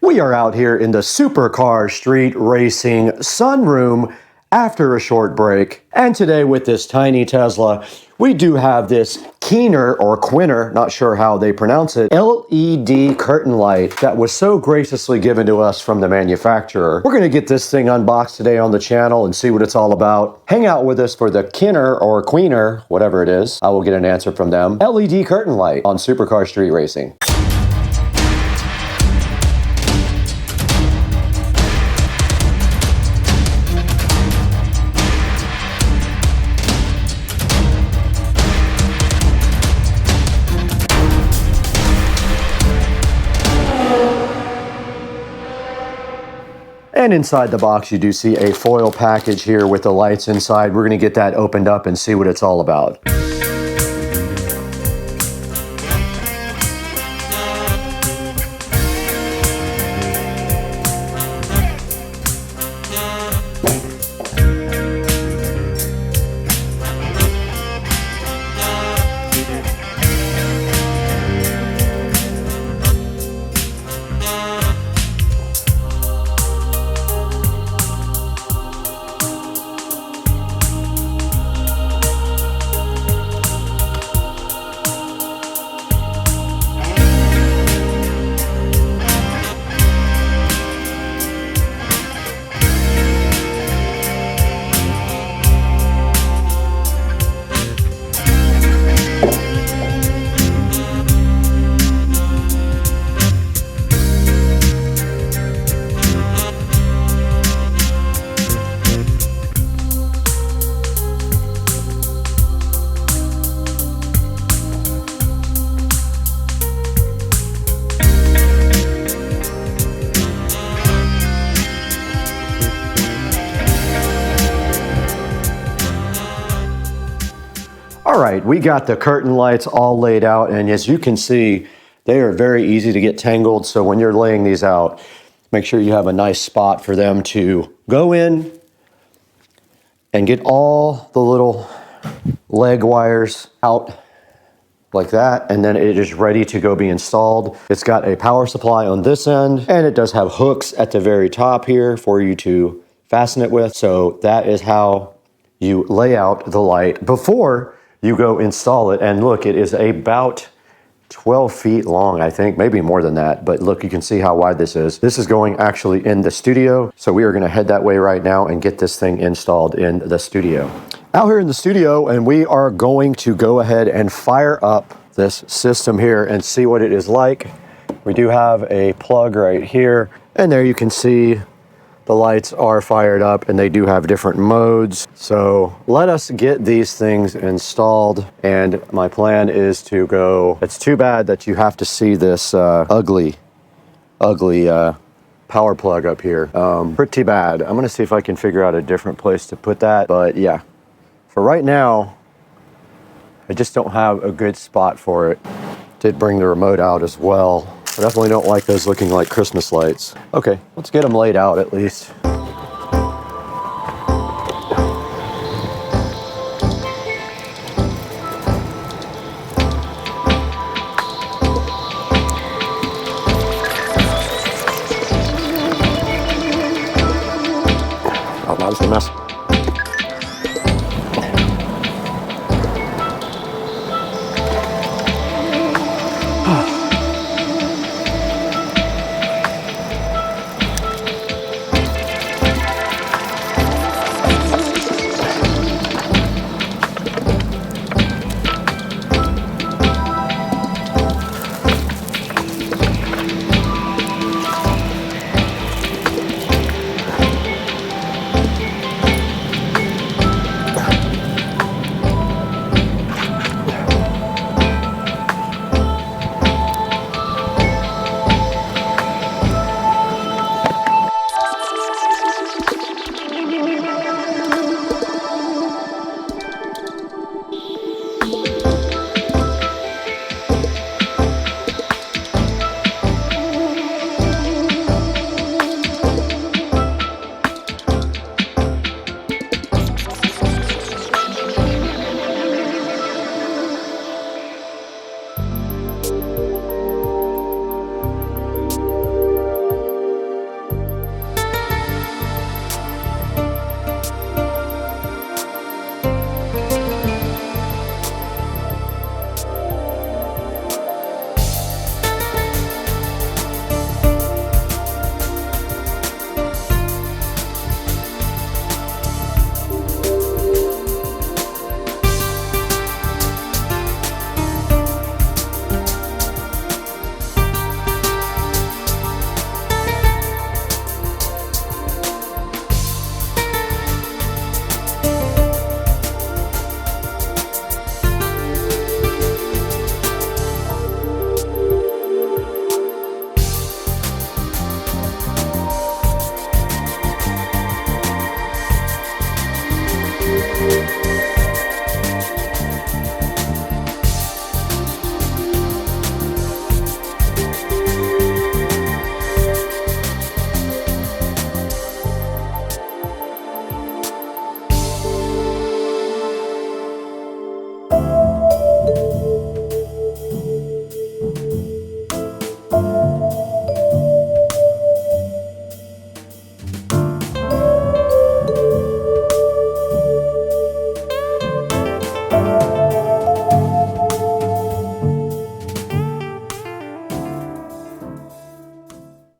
We are out here in the supercar street racing sunroom after a short break. And today with this tiny Tesla, we do have this Qiner or Qiner, not sure how they pronounce it, LED curtain light that was so graciously given to us from the manufacturer. We're gonna get this thing unboxed today on the channel and see what it's all about. Hang out with us for the Qiner or Qiner, whatever it is. I will get an answer from them. LED curtain light on supercar street racing. And inside the box, you do see a foil package here with the lights inside. We're gonna get that opened up and see what it's all about. All right, we got the curtain lights all laid out, and as you can see, they are very easy to get tangled. So when you're laying these out, make sure you have a nice spot for them to go in and get all the little leg wires out like that, and then it is ready to go be installed. It's got a power supply on this end, and it does have hooks at the very top here for you to fasten it with. So that is how you lay out the light before you go install it. And look, it is about 12 feet long, I think, maybe more than that. But look, you can see how wide this is. This is going actually in the studio. So we are gonna head that way right now and get this thing installed in the studio. Out here in the studio, and we are going to go ahead and fire up this system here and see what it is like. We do have a plug right here, and there you can see the lights are fired up and they do have different modes. So let us get these things installed. And my plan is to go, it's too bad that you have to see this ugly power plug up here. Pretty bad. I'm gonna see if I can figure out a different place to put that. But yeah, for right now, I just don't have a good spot for it. Did bring the remote out as well. I definitely don't like those looking like Christmas lights. Okay, let's get them laid out at least. Oh, that was a mess.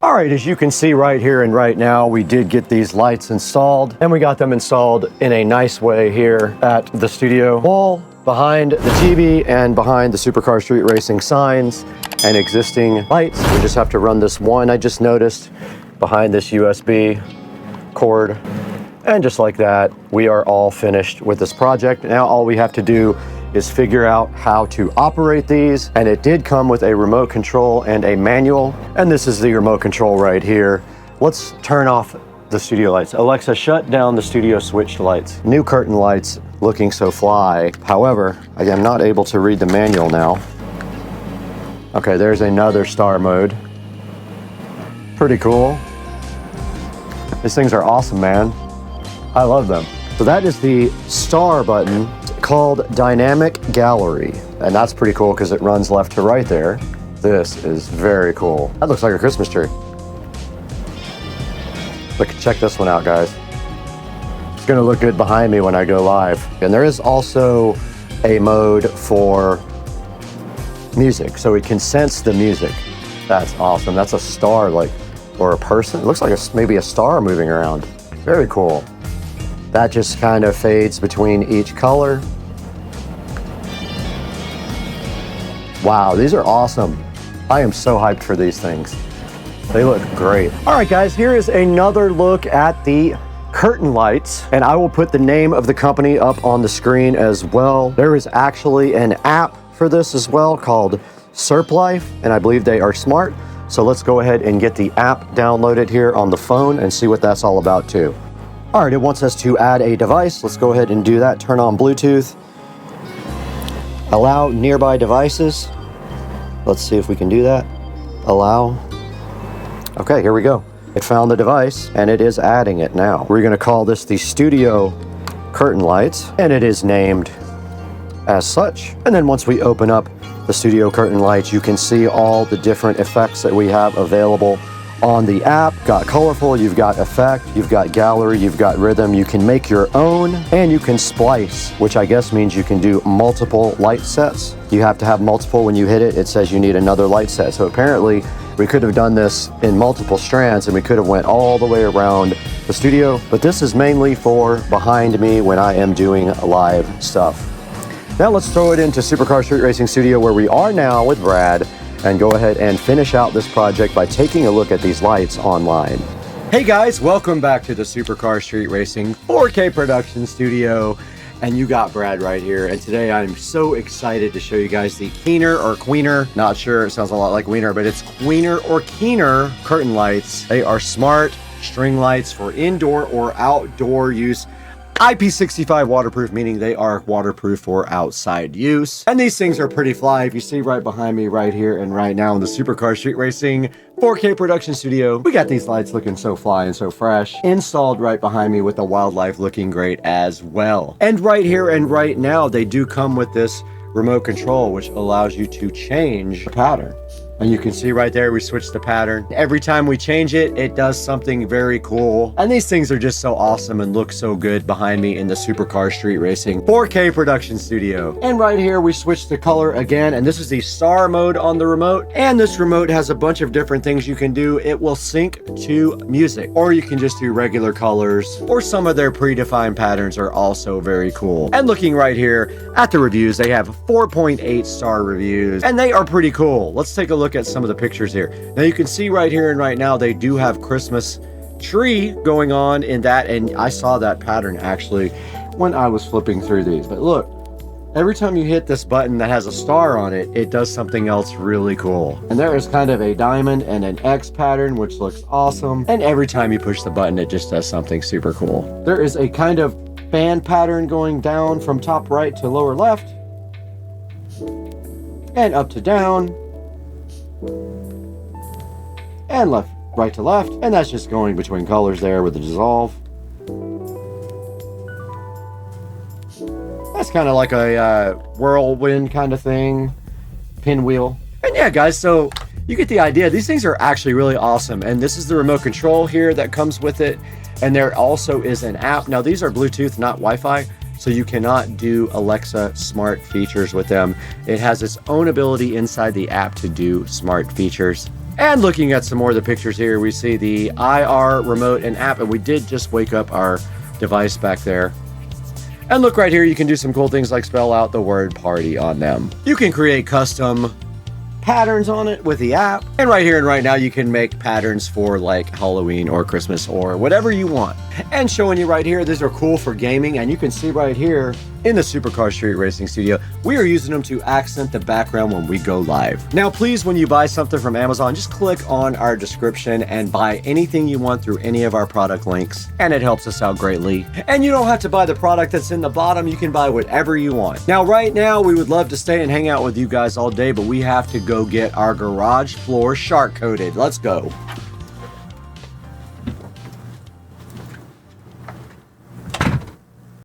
All right, as you can see right here and right now, we did get these lights installed, and we got them installed in a nice way here at the studio wall, behind the TV and behind the Supercar Street Racing signs and existing lights. We just have to run this one, I just noticed, behind this USB cord. And just like that, we are all finished with this project. Now all we have to do is figure out how to operate these. And it did come with a remote control and a manual. And this is the remote control right here. Let's turn off the studio lights. Alexa, shut down the studio switched lights. New curtain lights looking so fly. However, I am not able to read the manual now. Okay, there's another star mode. Pretty cool. These things are awesome, man. I love them. So that is the star button called Dynamic Gallery. And that's pretty cool because it runs left to right there. This is very cool. That looks like a Christmas tree. Look, check this one out, guys. It's gonna look good behind me when I go live. And there is also a mode for music, so it can sense the music. That's awesome. That's a star, like, or a person. It looks like maybe a star moving around. Very cool. That just kind of fades between each color. Wow, these are awesome. I am so hyped for these things. They look great. All right, guys, here is another look at the curtain lights, and I will put the name of the company up on the screen as well. There is actually an app for this as well called Serp Life, and I believe they are smart. So let's go ahead and get the app downloaded here on the phone and see what that's all about too. All right, it wants us to add a device. Let's go ahead and do that. Turn on Bluetooth. Allow nearby devices. Let's see if we can do that. Allow. Okay, here we go. It found the device and it is adding it now. We're gonna call this the Studio Curtain Lights, and it is named as such. And then once we open up the Studio Curtain Lights, you can see all the different effects that we have available on the app. Got colorful, you've got effect, you've got gallery, you've got rhythm. You can make your own, and you can splice, which I guess means you can do multiple light sets. You have to have multiple. When you hit it, it says you need another light set. So apparently we could have done this in multiple strands and we could have went all the way around the studio, but this is mainly for behind me when I am doing live stuff. Now let's throw it into Supercar Street Racing Studio, where we are now with Brad, and go ahead and finish out this project by taking a look at these lights online. Hey guys, welcome back to the Supercar Street Racing 4K production studio. And you got Brad right here. And today I'm so excited to show you guys the Qiner or Qiner. Not sure, it sounds a lot like Wiener, but it's Qiner or Qiner curtain lights. They are smart string lights for indoor or outdoor use. IP65 waterproof, meaning they are waterproof for outside use. And these things are pretty fly. If you see right behind me right here and right now in the Supercar Street Racing 4K production studio, we got these lights looking so fly and so fresh, installed right behind me with the wildlife looking great as well. And right here and right now, they do come with this remote control, which allows you to change the pattern. And you can see right there, we switched the pattern. Every time we change it, it does something very cool. And these things are just so awesome and look so good behind me in the Supercar Street Racing 4K production studio. And right here, we switched the color again. And this is the star mode on the remote. And this remote has a bunch of different things you can do. It will sync to music, or you can just do regular colors, or some of their predefined patterns are also very cool. And looking right here at the reviews, they have 4.8 star reviews, and they are pretty cool. Let's take a look at some of the pictures here. Now you can see right here and right now, they do have Christmas tree going on in that, and I saw that pattern actually when I was flipping through these. But look, every time you hit this button that has a star on it, it does something else really cool. And there is kind of a diamond and an X pattern, which looks awesome. And every time you push the button, it just does something super cool. There is a kind of band pattern going down from top right to lower left, and up to down, and left, right to left, and that's just going between colors there with the dissolve. That's kind of like a whirlwind kind of thing, pinwheel. And yeah, guys, so you get the idea. These things are actually really awesome, and this is the remote control here that comes with it, and there also is an app. Now these are Bluetooth, not Wi-Fi, so you cannot do Alexa smart features with them. It has its own ability inside the app to do smart features. And looking at some more of the pictures here, we see the IR remote and app, and we did just wake up our device back there. And look right here, you can do some cool things like spell out the word party on them. You can create custom patterns on it with the app. And right here and right now, you can make patterns for like Halloween or Christmas or whatever you want. And showing you right here, these are cool for gaming. And you can see right here in the Supercar Street Racing Studio, we are using them to accent the background when we go live. Now, please, when you buy something from Amazon, just click on our description and buy anything you want through any of our product links. And it helps us out greatly. And you don't have to buy the product that's in the bottom. You can buy whatever you want. Now, right now, we would love to stay and hang out with you guys all day, but we have to go get our garage floor shark coated. Let's go.